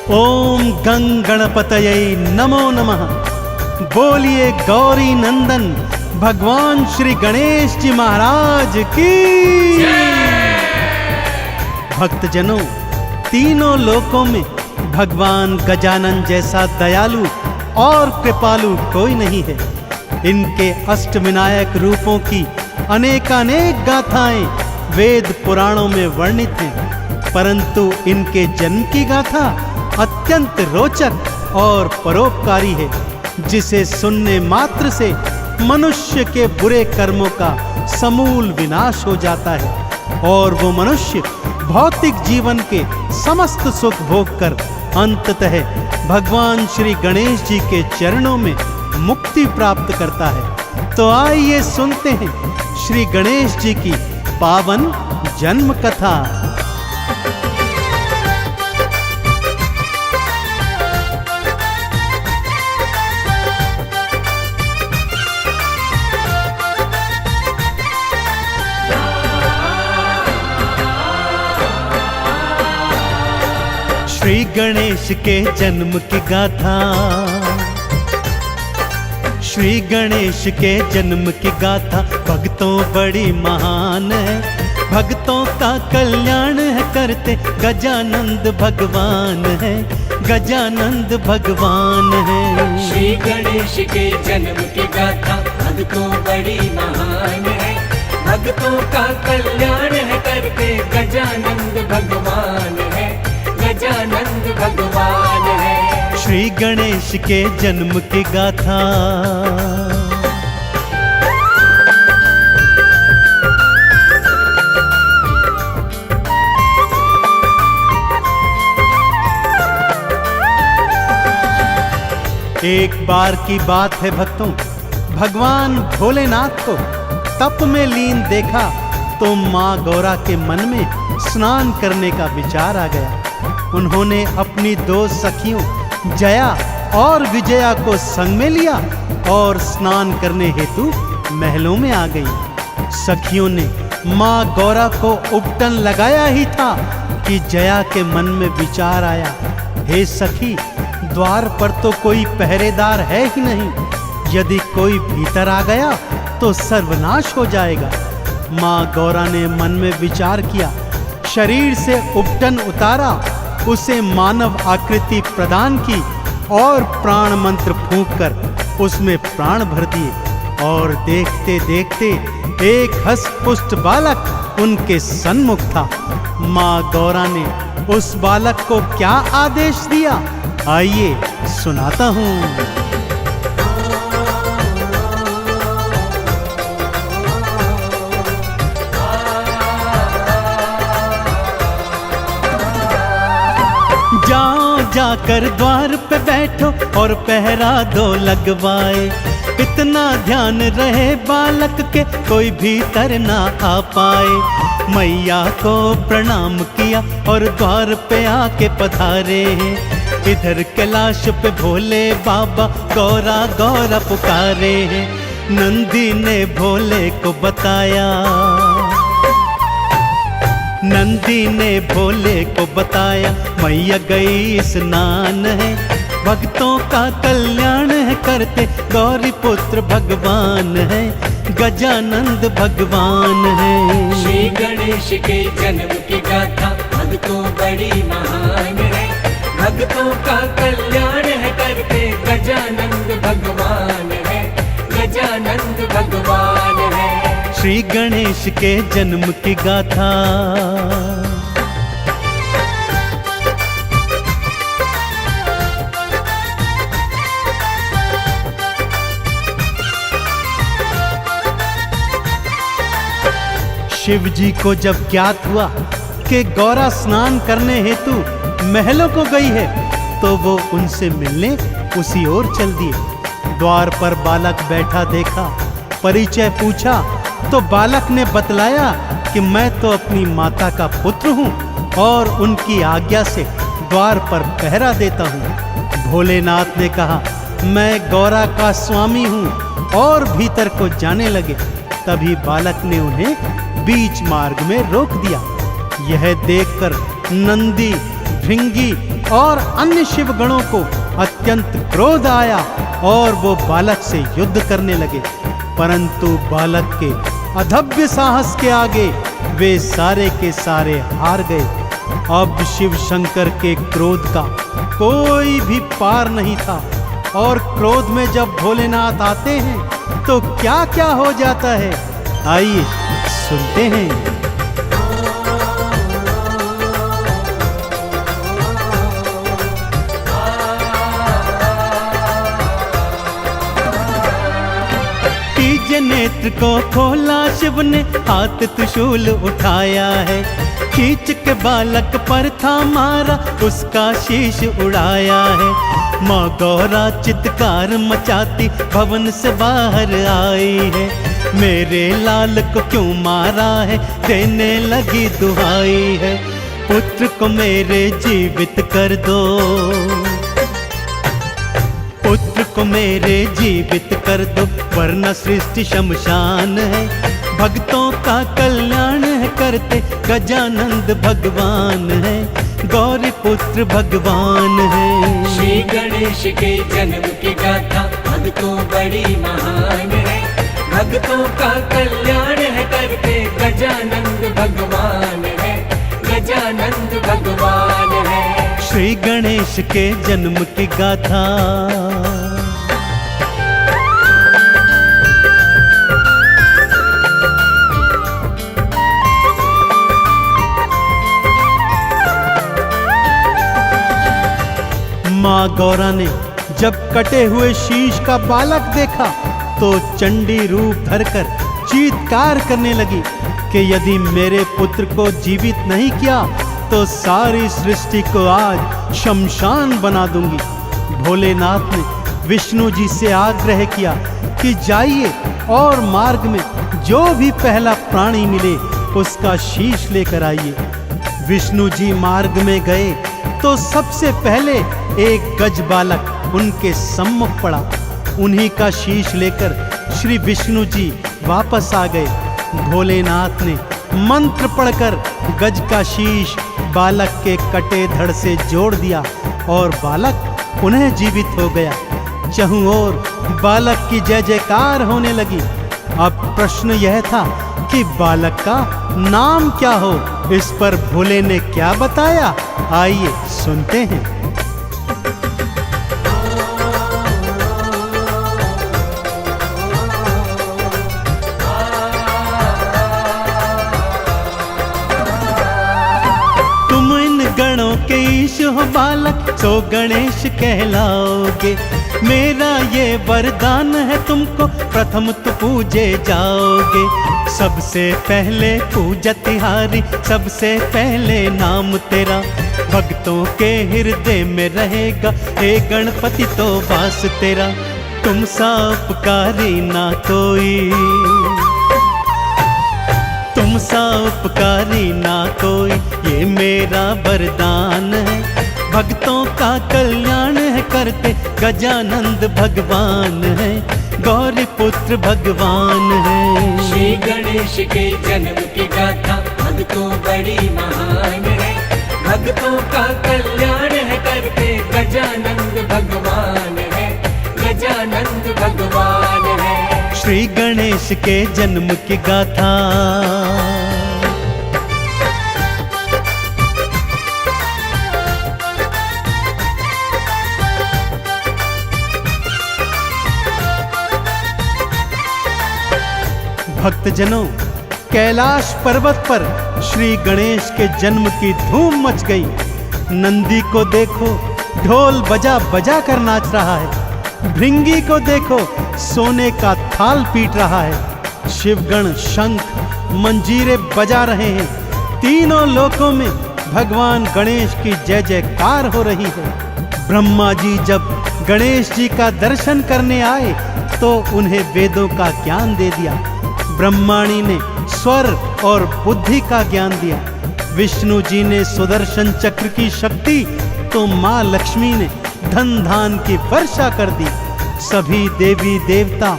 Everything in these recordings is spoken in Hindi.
ओम गंग गणपतये नमो नमः। बोलिए गौरी नंदन भगवान श्री गणेश जी महाराज की। भक्तजनों, तीनों लोकों में भगवान गजानन जैसा दयालु और कृपालु कोई नहीं है। इनके अष्टविनायक रूपों की अनेकानेक गाथाएं वेद पुराणों में वर्णित हैं, परंतु इनके जन्म की गाथा अत्यंत रोचक और परोपकारी है, जिसे सुनने मात्र से मनुष्य के बुरे कर्मों का समूल विनाश हो जाता है और वो मनुष्य भौतिक जीवन के समस्त सुख भोग कर अंततः भगवान श्री गणेश जी के चरणों में मुक्ति प्राप्त करता है। तो आइए सुनते हैं श्री गणेश जी की पावन जन्म कथा। श्री गणेश के जन्म की गाथा। श्री गणेश के जन्म की गाथा भक्तों बड़ी महान है। भक्तों का कल्याण है करते गजानंद भगवान है, गजानंद भगवान है। श्री गणेश के जन्म की गाथा भक्तों बड़ी महान है। भक्तों का कल्याण है करते गजानंद भगवान है, गजानंद भगवान है। श्री गणेश के जन्म की गाथा। एक बार की बात है भक्तों, भगवान भोलेनाथ को तप में लीन देखा तो माँ गौरा के मन में स्नान करने का विचार आ गया। उन्होंने अपनी दो सखियों जया और विजया को संग में लिया और स्नान करने हेतु महलों में आ गई। सखियों ने माँ गौरा को उपटन लगाया ही था कि जया के मन में विचार आया, हे सखी, द्वार पर तो कोई पहरेदार है ही नहीं, यदि कोई भीतर आ गया तो सर्वनाश हो जाएगा। माँ गौरा ने मन में विचार किया, शरीर से उपटन उतारा, उसे मानव आकृति प्रदान की और प्राण मंत्र फूंककर उसमें प्राण भर दिए और देखते देखते एक हष्ट-पुष्ट बालक उनके सन्मुख था। माँ गौरा ने उस बालक को क्या आदेश दिया, आइए सुनाता हूँ। जाओ जाकर द्वार पे बैठो और पहरा दो लगवाए। इतना ध्यान रहे बालक के कोई भीतर ना आ पाए। मैया को प्रणाम किया और द्वार पे आके पधारे। इधर कैलाश पे भोले बाबा गौरा गौरा पुकारे। नंदी ने भोले को बताया, नंदी ने भोले को बताया, मैया गई स्नान है, भक्तों का कल्याण है करते गौरी पुत्र भगवान है, गजानंद भगवान है। श्री गणेश के जन्म की गाथा भक्तों बड़ी महान है। भक्तों का कल्याण है करते गजानंद भगवान है, गजानंद भगवान है। श्री गणेश के जन्म की गाथा। शिव जी को जब ज्ञात हुआ कि गौरा स्नान करने हेतु महलों को गई है, तो वो उनसे मिलने उसी ओर चल दिए। द्वार पर बालक बैठा देखा, परिचय पूछा तो बालक ने बतलाया कि मैं तो अपनी माता का पुत्र हूँ और उनकी आज्ञा से द्वार पर पहरा देता हूँ। भोलेनाथ ने कहा, मैं गौरा का स्वामी हूँ, और भीतर को जाने लगे। तभी बालक ने उन्हें बीच मार्ग में रोक दिया। यह देखकर नंदी, भृंगी और अन्य शिव गणों को अत्यंत क्रोध आया और वो बालक से युद्ध करने लगे, परंतु बालक के अधभ्य साहस के आगे वे सारे के सारे हार गए। अब शिव शंकर के क्रोध का कोई भी पार नहीं था, और क्रोध में जब भोलेनाथ आते हैं तो क्या क्या हो जाता है, आइए सुनते हैं। नेत्र को खोला शिव ने, हाथ त्रिशूल उठाया है, खींच के बालक पर था मारा, उसका शीश उड़ाया है। माँ गौरा चित्कार मचाती भवन से बाहर आई है, मेरे लाल को क्यों मारा है, देने लगी दुहाई है, पुत्र को मेरे जीवित कर दो, पुत्र को मेरे जीवित कर दो, वरना सृष्टि शमशान है, भक्तों का कल्याण है करते गजानंद भगवान है, गौरी पुत्र भगवान है। श्री गणेश के जन्म की गाथा भक्तों बड़ी महान है, भक्तों का कल्याण है करते गजानंद भगवान है, गजानंद भगवान है। श्री गणेश के जन्म की गाथा माँ गौरा ने जब कटे हुए शीश का बालक देखा तो चंडी रूप धरकर चीत्कार करने लगी कि यदि मेरे पुत्र को जीवित नहीं किया तो सारी सृष्टि को आज शमशान बना दूंगी। भोलेनाथ ने विष्णु जी से आग्रह किया कि जाइए और मार्ग में जो भी पहला प्राणी मिले उसका शीश लेकर आइए। विष्णु जी मार्ग में गए तो सबसे पहले एक गज बालक उनके सम्मुख पड़ा, उन्हीं का शीश लेकर श्री विष्णु जी वापस आ गए। भोलेनाथ ने मंत्र पढ़कर गज का शीश बालक के कटे धड़ से जोड़ दिया और बालक पुनः जीवित हो गया। चहुं ओर बालक की जय जयकार होने लगी। अब प्रश्न यह था कि बालक का नाम क्या हो, इस पर भोले ने क्या बताया, आइए सुनते हैं। गणों के ईश हो बालक, सो गणेश कहलाओगे, मेरा ये वरदान है तुमको, प्रथम तो पूजे जाओगे। सबसे पहले पूजा तिहारी, सबसे पहले नाम तेरा, भक्तों के हृदय में रहेगा, हे गणपति तो वास तेरा, तुम सा उपकारी ना कोई, तुम सा उपकारी ना कोई, ये मेरा वरदान है, भक्तों का कल्याण है करते गजानंद भगवान है, गौरी पुत्र भगवान है। श्री गणेश के जन्म की गाथा भक्तों बड़ी महान है, भक्तों का कल्याण है करते गजानंद भगवान है, गजानंद भगवान है। श्री गणेश के जन्म की गाथा भक्तजनों, कैलाश पर्वत पर श्री गणेश के जन्म की धूम मच गई। नंदी को देखो ढोल बजा बजा कर नाच रहा है, भृंगी को देखो सोने का थाल पीट रहा है, शिवगण शंख मंजीरे बजा रहे हैं, तीनों लोकों में भगवान गणेश की जय जयकार हो रही है। ब्रह्मा जी जब गणेश जी का दर्शन करने आए तो उन्हें वेदों का ज्ञान दे दिया, ब्रह्माणी ने स्वर और बुद्धि का ज्ञान दिया, विष्णु जी ने सुदर्शन चक्र की शक्ति तो माँ लक्ष्मी ने धन धान की वर्षा कर दी। सभी देवी देवता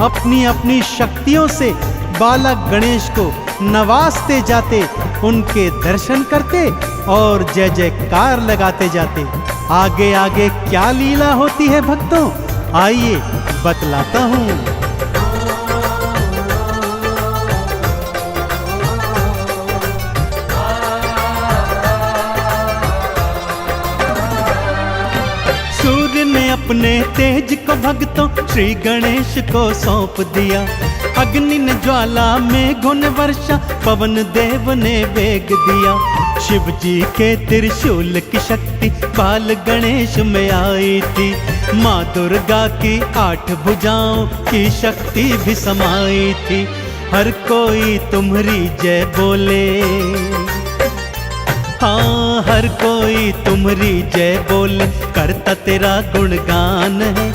अपनी अपनी शक्तियों से बालक गणेश को नवाजते जाते, उनके दर्शन करते और जय जयकार लगाते जाते। आगे आगे क्या लीला होती है भक्तों, आइए बतलाता हूँ। सूर्य ने अपने तेज को भक्तों श्री गणेश को सौंप दिया। अग्नि ने ज्वाला मेघों ने वर्षा, पवन देव ने वेग दिया। शिव जी के त्रिशूल की शक्ति बाल गणेश में आई थी। माँ दुर्गा की 8 भुजाओं की शक्ति भी समाई थी। हर कोई तुम्हारी जय बोले, हाँ हर कोई तुम्हारी जय बोले, करता तेरा गुणगान है।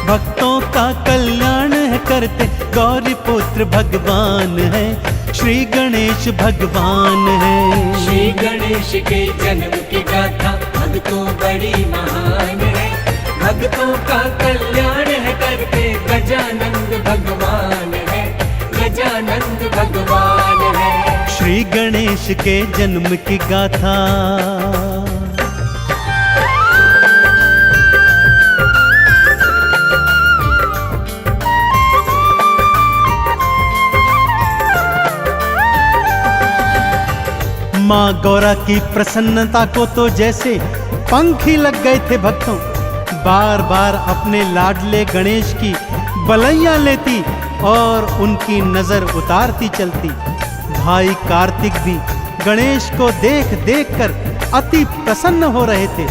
भक्तों का कल्याण है करते, गौरी पुत्र भगवान है, श्री गणेश भगवान है। श्री गणेश के जन्म की गाथा भक्तों बड़ी महान है। भक्तों का कल्याण है करते, गजानंद भगवान है, गजानंद भगवान है। श्री गणेश के जन्म की गाथा। माँ गौरा की प्रसन्नता को तो जैसे पंख ही लग गए थे भक्तों। बार बार अपने लाडले गणेश की बलैया लेती और उनकी नजर उतारती चलती। भाई कार्तिक भी गणेश को देख देख कर अति प्रसन्न हो रहे थे।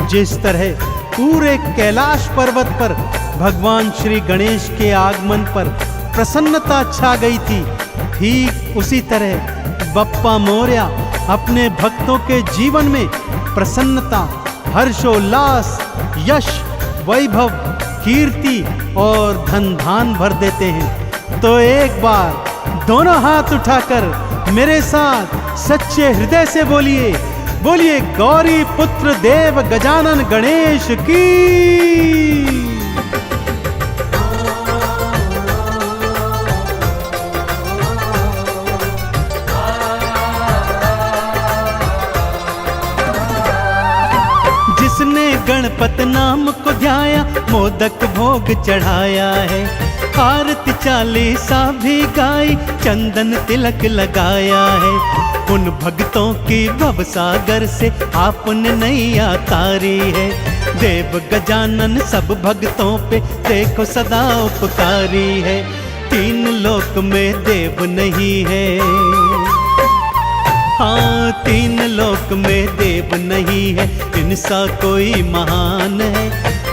जिस तरह पूरे कैलाश पर्वत पर भगवान श्री गणेश के आगमन पर प्रसन्नता छा गई थी, ठीक उसी तरह बप्पा मोरया अपने भक्तों के जीवन में प्रसन्नता, हर्षोल्लास, यश, वैभव, कीर्ति और धन धान भर देते हैं। तो एक बार दोनों हाथ उठाकर मेरे साथ सच्चे हृदय से बोलिए, बोलिए गौरी पुत्र देव गजानन गणेश की। जिसने गणपत नाम को ध्याया, मोदक भोग चढ़ाया है। आरती चालीसा भी गाई, चंदन तिलक लगाया है। उन भक्तों की भवसागर से आपने नैया तारी है। देव गजानन सब भक्तों पे देखो सदा उपकारी है। 3 लोक में देव नहीं है, हाँ 3 लोक में देव नहीं है, इनसा कोई महान है।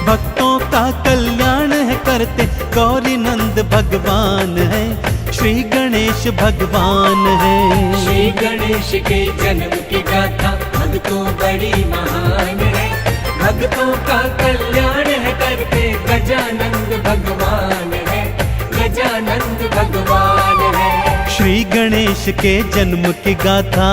भक्तों का कल्याण है करते, गौरी नंद भगवान है, श्री गणेश भगवान है। श्री गणेश के जन्म की गाथा भक्तों बड़ी महान है। भक्तों का कल्याण है करते, गजानंद भगवान है, गजानंद भगवान है। श्री गणेश के जन्म की गाथा।